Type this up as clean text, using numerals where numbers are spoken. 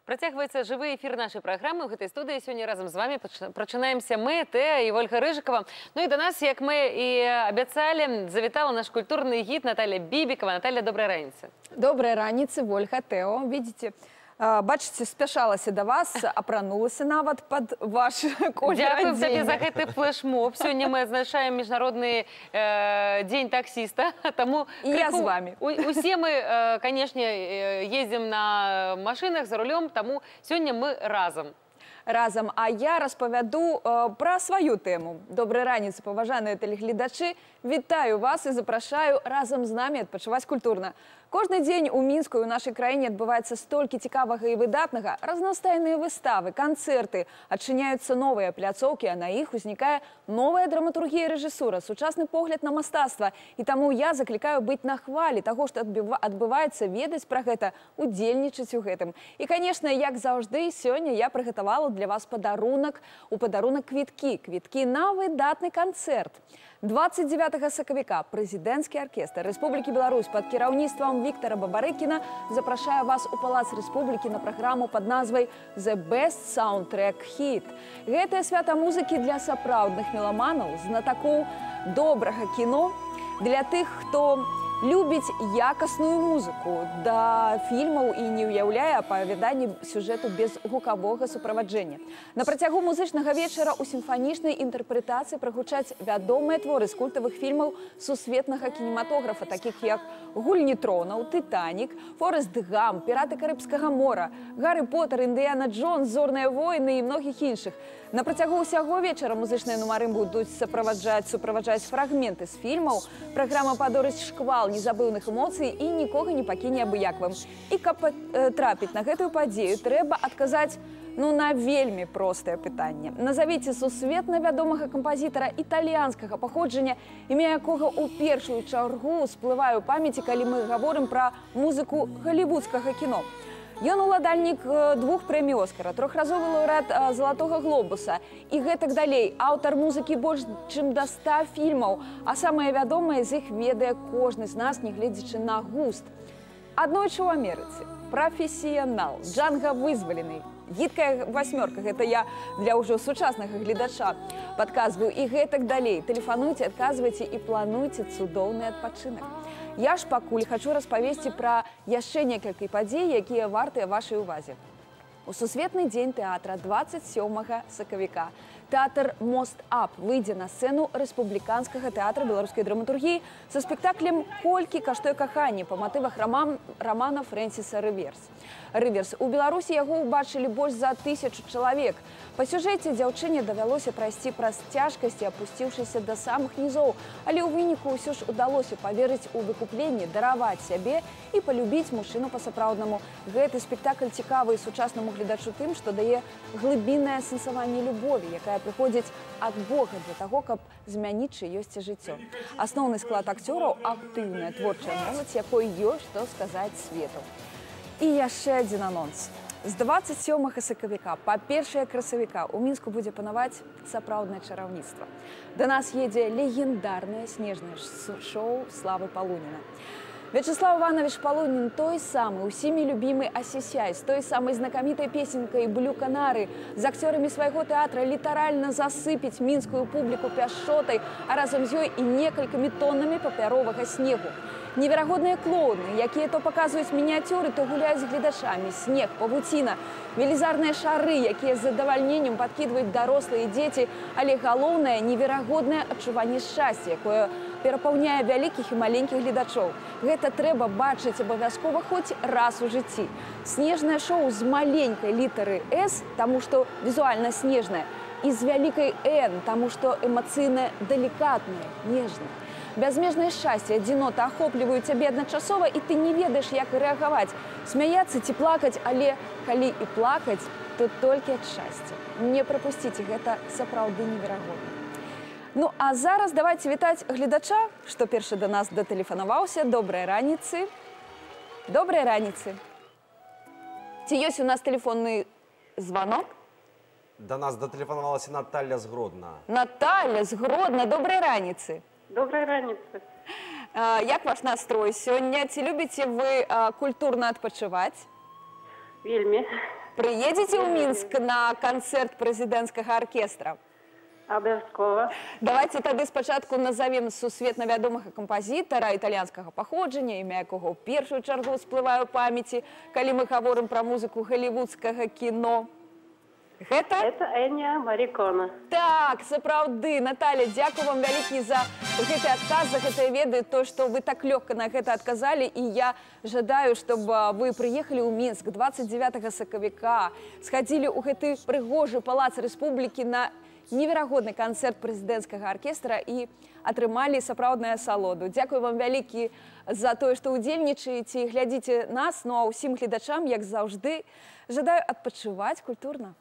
Працягваецца жывы эфір нашай праграмы. У гэтай студыі сёння разам з вами прачынаемся мы, Тэа і Вольга Рыжыкова. Ну і да нас, як мы і абяцалі, завітала наш культурны гід Наталья Бібікова. Наталья, добрай раніцы. Добрай раніцы, Вольга, Тэо. Видите, бачыце, спяшалася да вас, апранулася нават пад ваш колер адзення. Дзякуем табе за гэты флэш-моб. Сёння мы адзначаем міжнародны дзень таксіста. Таму і я з вами. Усе мы, канешне, ездзім на машынах за рулём, таму сёння мы разам. Разам, а я распавяду пра сваю тэму. Добрай раніцы, паважаныя тэлегледачы. Вітаю вас і запрашаю разам з намі адпачываць культурна. Кожны дзень у Мінску і ў нашай краіне адбываецца столькі цікавага і выдатнага. Разнастайныя выставы, канцэрты, адчыняюцца новыя пляцоўкі, а на іх узнікае новая драматургія і рэжысура, сучасны погляд на мастацтва. І таму я заклікаю быць на хвалі таго, што адбываецца, ведаць пра гэта, удзельнічаць у гэтым. І, канешне, як заўжды, сёння я прыгатавала для вас падарунак, у падарунак квіткі. Квіткі на выдатны канцэрт. 29 сакавіка прэзідэнцкі аркестр Рэспублікі Беларусь пад кіраўніцтвам Віктара Бабарыкіна запрашае вас у Палац Рэспублікі на праграму пад назвай «The Best Soundtrack Hit». Гэтае свята музыкі для сапраўдных меламанаў, знатакоў добрага кіно, для тых, хто любіць якасную музыку да фільмаў і не ўяўляе апавяданні сюжэту без гукавога суправаджэння. На працягу музычнага вечара ў сімфанічнай інтэрпрэтацыі прагучаць вядомыя творы з культавых фільмаў сусветнага кінематографа, такіх як «Гульні тронаў», «Тытанік», «Форест Гамп», «Піраты Карыбскага мора», «Гарры Поттер», «Індыяна Джонс», «Зорныя войны» і многіх іншых. На працягу ўсяго вечара музычныя нумары будуць суправаджаць фрагменты з фільмаў. Праграма падорыць шквал незабыўных эмоцый і нікога не пакіне абыякавым. І каб трапіць на гэтую падзею, трэба адказаць на вельмі простае пытанне. Назавіце сусветна вядомага кампазітара італьянскага паходжання, імя якога ў першую чаргу ўсплывае ў памяці, калі мы гаворым пра музыку галівудскага кіно. Ён уладальнік 2 прэмій Оскара, 3-разовы лаўрэат Залатога глобуса і гэтак далей. Аўтар музыкі больш чым да 100 фільмаў, а самае вядомае з іх ведае кожны з нас, не гледзячы на густ. Аднойчы ў Амерыцы прафесіянал, Джанга вызвалены. Гідкая васьмёрка, гэта я для ўжо сучаснага гледача падказваю. І гэтак далей. Тэлефануйце, адказвайце і плануйце цудоўны адпачынак. Я ж пакуль хачу распавесці пра яшчэ некалькі падзей, якія вартыя вашай увазе. У Сусветны дзень тэатра 27 сакавіка тэатр «Мост-Ап» выйдзе на сцэну Рэспубліканскага тэатра беларускай драматургіі са спектаклем «Колькі каштуе каханне» па матывах рамана Фрэнсіса Рыверс. У Беларусі яго ўбачылі больш за 1000 чалавек. Па сюжэце дзяўчыне давялося прайсці праз цяжкасці, апусціўшыся да самых нізоў, але ў выніку ўсё ж удалося паверыць у выкупленне, дараваць сябе і палюбіць мужчыну па-сапраўднаму. Гэты спектакль цікавы сучаснаму гледачу тым, што дае глыбіннае сэнсаванне любові, якая прыходзіць ад Бога для таго, каб змяніць чыёсьці жыццё. Асноўны склад акцёраў – актыўная творчая моладзь, якой ёсць што сказаць свету. І яшчэ адзін анонс. З 27 сакавіка па 1 красавіка ў Мінску будзе панаваць сапраўднае чараўніцтва. Да нас едзе легендарнае снежнае шоу Славы Палуніна. Вячеслав Иванович Полунин, той самый, усими любимый Осисяй, с той самой знакомитой песенкой «Блю Канары», з акцёрамі свайго тэатра літаральна засыпіць мінскую публіку пяшчотай, а разам з ёй і некалькімі тоннамі папяровага снегу. Неверагодныя клоуны, якія то паказваюць мініяцюры, то гуляюць з гледачамі, снег, павуціна, велізарныя шары, якія з задавальненнем падкідваюць дарослыя дзеці, але галоўнае неверагоднае адчуванне шчасця, якое перапаўняе вялікіх і маленькіх гледачоў. Гэта трэба бачыць абавязкова хоць раз у жыцці. Снежнае шоу з маленькай літары «С», таму што візуальна снежнае, і з вялікай «Н», таму што эмацыйна далікатнае, нежнае. Бязмежнае шчасце, адзінота ахопліваюць цябе адначасова, і ты не ведаеш, як рэагаваць. Смяяцца ці плакаць, але калі і плакаць, то толькі ад шчасця. Не прапусціце, гэта сапраўды неверагодна. Ну, а зараз давайте вітаць гледача, што першы да нас датэлефанаваўся. Добрай раніцы. Добрай раніцы. Ці ёсць у нас тэлефонны звонок? До нас датэлефанавалася Наталья з Гродна. Наталья з Гродна, добрай раніцы. Добрай раніцы. Як ваш настрой сёння? Ці любіце вы культурна адпачываць? Вельмі. Прыедзеце ў Мінск на канцэрт прэзідэнцкага аркестра? Абавязкова. Давайте тады спачатку назовем сусветна вядомага кампазітара італьянскага паходжання, імя якога ў першую чаргу всплывае ў памяці, калі мы гаворым пра музыку галівудскага кіно. Гэта? Это Эннио Марриконе. Так, сапраўды. Наталья, дзякую вам вялікі за гэты адказ, за гэтыя веды, то, што вы так лёгка на гэта адказалі. І я жадаю, чтобы вы прыехалі ў Мінск 29 сакавіка, схадзілі ў гэты прыгожы палац Рэспублікі на неверагодны канцэрт прэзідэнцкага аркестра і атрымалі сапраўдную асалоду. Дзякую вам вялікі за тое, што ўдзельнічаеце і глядзіце нас, ну а ўсім гледачам, як заўжды, жадаю адпачываць культурна.